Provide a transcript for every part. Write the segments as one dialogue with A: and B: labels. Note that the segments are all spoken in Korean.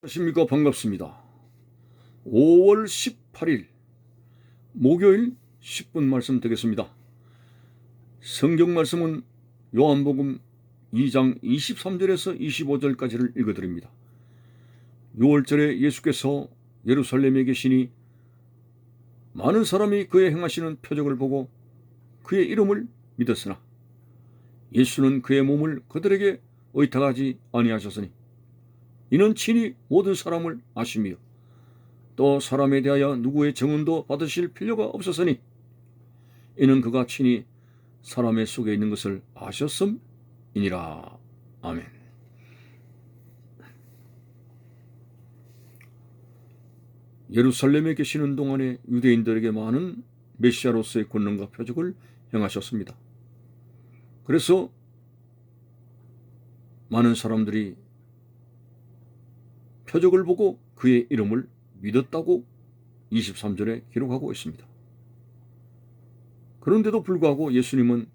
A: 안녕하십니까. 반갑습니다. 5월 18일 목요일 10분 말씀 드리겠습니다. 성경 말씀은 요한복음 2장 23절에서 25절까지를 읽어드립니다. 6월절에 예수께서 예루살렘에 계시니 많은 사람이 그의 행하시는 표적을 보고 그의 이름을 믿었으나 예수는 그의 몸을 그들에게 의탁하지 아니하셨으니 이는 친히 모든 사람을 아시며 또 사람에 대하여 누구의 증언도 받으실 필요가 없었으니 이는 그가 친히 사람의 속에 있는 것을 아셨음이니라. 아멘. 예루살렘에 계시는 동안에 유대인들에게 많은 메시아로서의 권능과 표적을 행하셨습니다. 그래서 많은 사람들이 표적을 보고 그의 이름을 믿었다고 23절에 기록하고 있습니다. 그런데도 불구하고 예수님은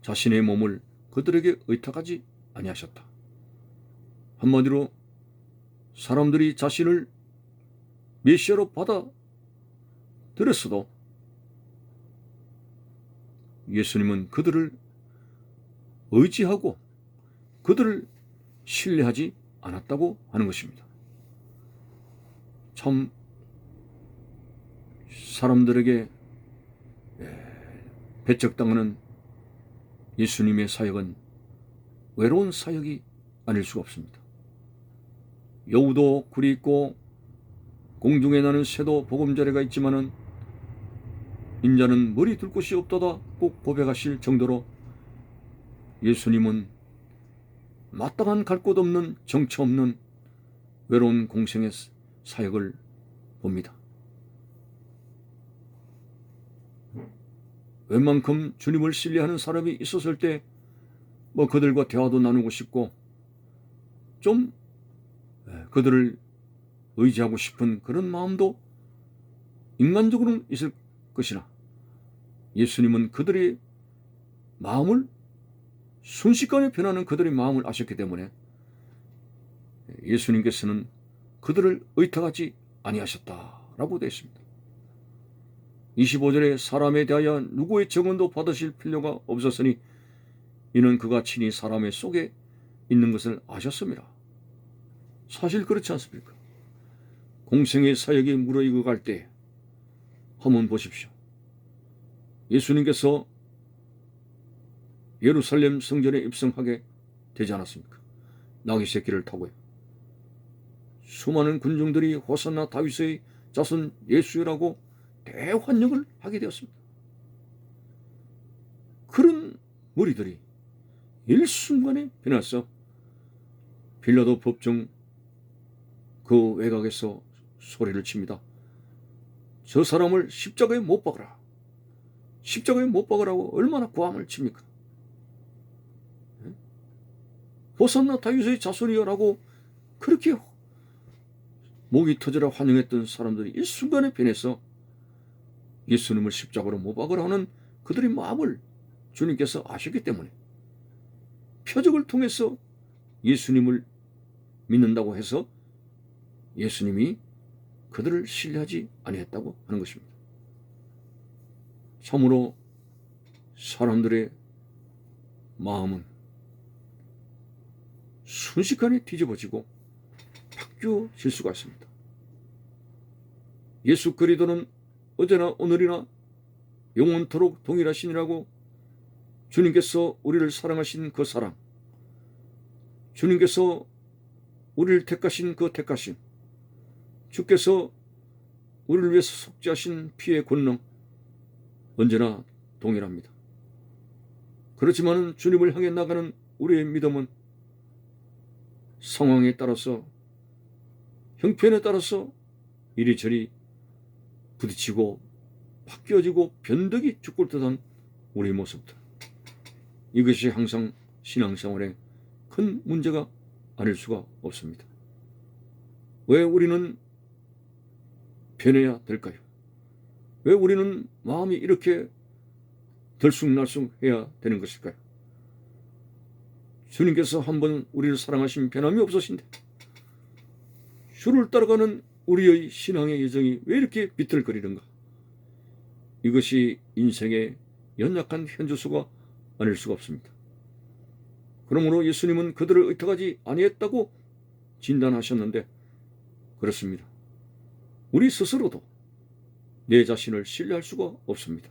A: 자신의 몸을 그들에게 의탁하지 아니하셨다. 한마디로 사람들이 자신을 메시아로 받아들였어도 예수님은 그들을 의지하고 그들을 신뢰하지 않았다고 하는 것입니다. 참 사람들에게 배척당하는 예수님의 사역은 외로운 사역이 아닐 수가 없습니다. 여우도 굴이 있고 공중에 나는 새도 보금자리가 있지만은 인자는 머리 둘 곳이 없도다 꼭 고백하실 정도로 예수님은 마땅한 갈 곳 없는 정처 없는 외로운 공생의 사역을 봅니다. 웬만큼 주님을 신뢰하는 사람이 있었을 때 그들과 대화도 나누고 싶고 좀 그들을 의지하고 싶은 그런 마음도 인간적으로는 있을 것이나 예수님은 그들의 마음을 순식간에 변하는 그들의 마음을 아셨기 때문에 예수님께서는 그들을 의탁하지 아니하셨다라고 되어 있습니다. 25절에 사람에 대하여 누구의 증언도 받으실 필요가 없었으니 이는 그가 친히 사람의 속에 있는 것을 아셨습니다. 사실 그렇지 않습니까? 공생의 사역이 무르익어 갈 때 한번 보십시오. 예수님께서 예루살렘 성전에 입성하게 되지 않았습니까? 나귀 새끼를 타고요. 수많은 군중들이 호산나 다윗의 자손 예수라고 대환영을 하게 되었습니다. 그런 무리들이 일순간에 변해서 빌라도 법정 그 외곽에서 소리를 칩니다. 저 사람을 십자가에 못 박으라. 십자가에 못 박으라고 얼마나 고함을 칩니까? 호산나 다윗의 자손이여라고 그렇게 목이 터져라 환영했던 사람들이 일순간에 변해서 예수님을 십자가로 못 박으라 하는 그들의 마음을 주님께서 아셨기 때문에 표적을 통해서 예수님을 믿는다고 해서 예수님이 그들을 신뢰하지 아니했다고 하는 것입니다. 참으로 사람들의 마음은 순식간에 뒤집어지고 바뀌어질 수가 있습니다. 예수 그리스도는 어제나 오늘이나 영원토록 동일하시니라고 주님께서 우리를 사랑하신 그 사랑, 주님께서 우리를 택하신 그 택하심, 주께서 우리를 위해서 속죄하신 피의 권능 언제나 동일합니다. 그렇지만 주님을 향해 나가는 우리의 믿음은 상황에 따라서 형편에 따라서 이리저리 부딪히고 바뀌어지고 변덕이 죽을 듯한 우리의 모습들, 이것이 항상 신앙생활에 큰 문제가 아닐 수가 없습니다. 왜 우리는 변해야 될까요? 왜 우리는 마음이 이렇게 들쑥날쑥해야 되는 것일까요? 주님께서 한번 우리를 사랑하신 변함이 없으신데 주를 따라가는 우리의 신앙의 여정이 왜 이렇게 비틀거리는가? 이것이 인생의 연약한 현주소가 아닐 수가 없습니다. 그러므로 예수님은 그들을 의탁하지 아니했다고 진단하셨는데, 그렇습니다. 우리 스스로도 내 자신을 신뢰할 수가 없습니다.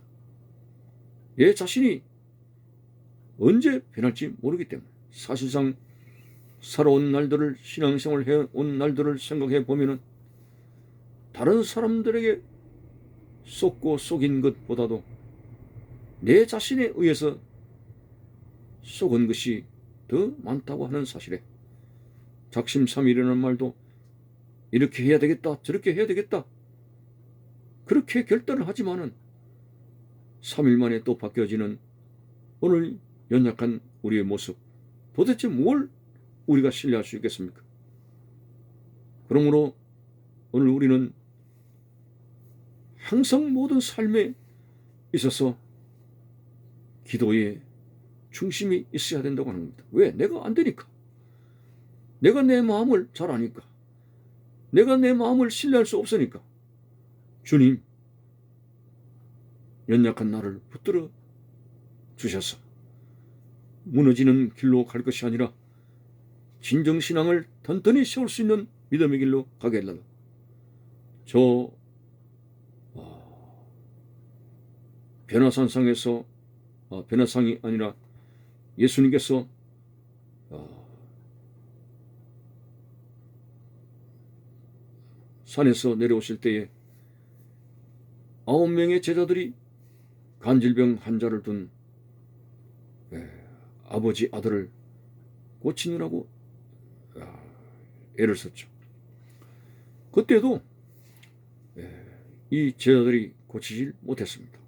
A: 내 자신이 언제 변할지 모르기 때문에 사실상 살아온 날들을, 신앙생활을 해온 날들을 생각해 보면은 다른 사람들에게 속고 속인 것보다도 내 자신에 의해서 속은 것이 더 많다고 하는 사실에 작심삼일이라는 말도 이렇게 해야 되겠다, 저렇게 해야 되겠다, 그렇게 결단을 하지만은 3일 만에 또 바뀌어지는 오늘 연약한 우리의 모습, 도대체 뭘 우리가 신뢰할 수 있겠습니까? 그러므로 오늘 우리는 항상 모든 삶에 있어서 기도에 중심이 있어야 된다고 하는 겁니다. 왜? 내가 안 되니까. 내가 내 마음을 잘 아니까. 내가 내 마음을 신뢰할 수 없으니까. 주님, 연약한 나를 붙들어 주셔서 무너지는 길로 갈 것이 아니라 진정신앙을 튼튼히 세울 수 있는 믿음의 길로 가게 해달라. 변화산상에서, 변화상이 아니라 예수님께서 산에서 내려오실 때에 9명의 제자들이 간질병 환자를 둔 아버지 아들을 고치느라고 애를 썼죠. 그때도 이 제자들이 고치질 못했습니다.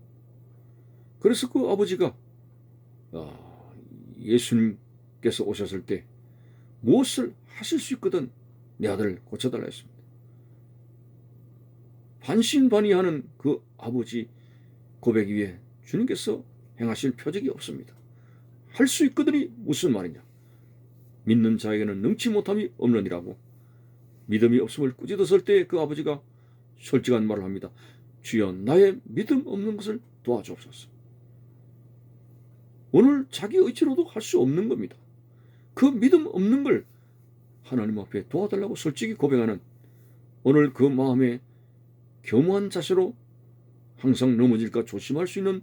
A: 그래서 그 아버지가 예수님께서 오셨을 때 무엇을 하실 수 있거든 내 아들을 고쳐달라 했습니다. 반신반의하는 그 아버지 고백 위에 주님께서 행하실 표적이 없습니다. 할 수 있거든이 무슨 말이냐? 믿는 자에게는 능치 못함이 없느니라고. 믿음이 없음을 꾸짖었을 때 그 아버지가 솔직한 말을 합니다. 주여, 나의 믿음 없는 것을 도와주옵소서. 오늘 자기 의지로도 할 수 없는 겁니다. 그 믿음 없는 걸 하나님 앞에 도와달라고 솔직히 고백하는, 오늘 그 마음에 겸허한 자세로 항상 넘어질까 조심할 수 있는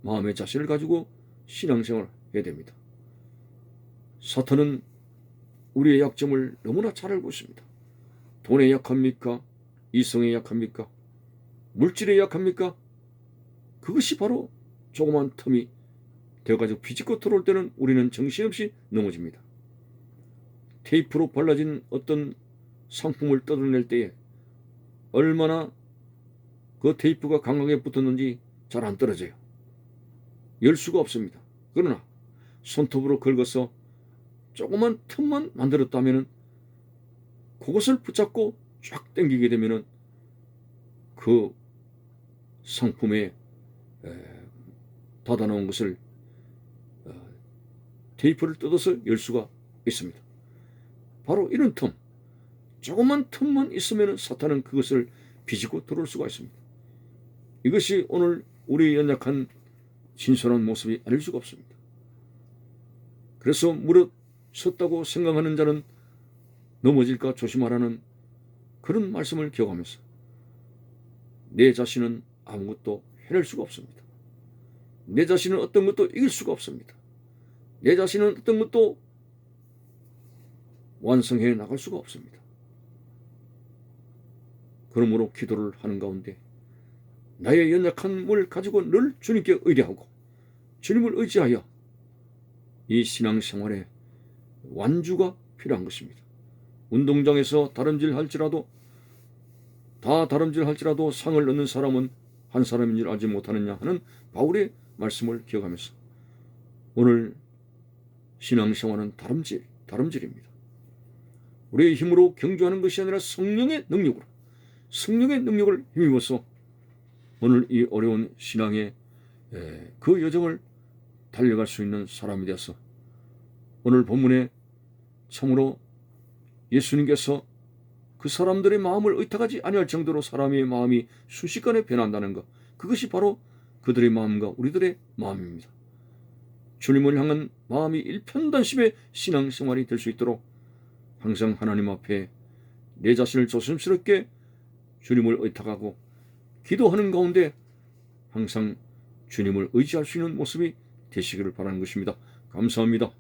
A: 마음의 자세를 가지고 신앙생활을 해야 됩니다. 사탄은 우리의 약점을 너무나 잘 알고 있습니다. 돈에 약합니까? 이성에 약합니까? 물질에 약합니까? 그것이 바로 조그만 틈이 되어가지고 비집고 들어올 때는 우리는 정신없이 넘어집니다. 테이프로 발라진 어떤 상품을 뜯어낼 때에 얼마나 그 테이프가 강하게 붙었는지 잘 안 떨어져요. 열 수가 없습니다. 그러나 손톱으로 긁어서 조그만 틈만 만들었다면 그것을 붙잡고 쫙 당기게 되면 그 상품에 닫아놓은 것을 테이프를 뜯어서 열 수가 있습니다. 바로 이런 틈, 조그만 틈만 있으면 사탄은 그것을 비집고 들어올 수가 있습니다. 이것이 오늘 우리 연약한 신선한 모습이 아닐 수가 없습니다. 그래서 무릇 섰다고 생각하는 자는 넘어질까 조심하라는 그런 말씀을 기억하면서 내 자신은 아무것도 해낼 수가 없습니다. 내 자신은 어떤 것도 이길 수가 없습니다. 내 자신은 어떤 것도 완성해 나갈 수가 없습니다. 그러므로 기도를 하는 가운데 나의 연약함을 가지고 늘 주님께 의뢰하고 주님을 의지하여 이 신앙생활에 완주가 필요한 것입니다. 운동장에서 다름질 할지라도 상을 얻는 사람은 한 사람인 줄 알지 못하느냐 하는 바울의 말씀을 기억하면서 오늘 신앙생활은 다름질입니다. 우리의 힘으로 경주하는 것이 아니라 성령의 능력을 힘입어서 오늘 이 어려운 신앙의 그 여정을 달려갈 수 있는 사람이 되어서 오늘 본문에 참으로 예수님께서 그 사람들의 마음을 의탁하지 아니할 정도로 사람의 마음이 순식간에 변한다는 것, 그것이 바로 그들의 마음과 우리들의 마음입니다. 주님을 향한 마음이 일편단심의 신앙생활이 될 수 있도록 항상 하나님 앞에 내 자신을 조심스럽게 주님을 의탁하고 기도하는 가운데 항상 주님을 의지할 수 있는 모습이 되시기를 바라는 것입니다. 감사합니다.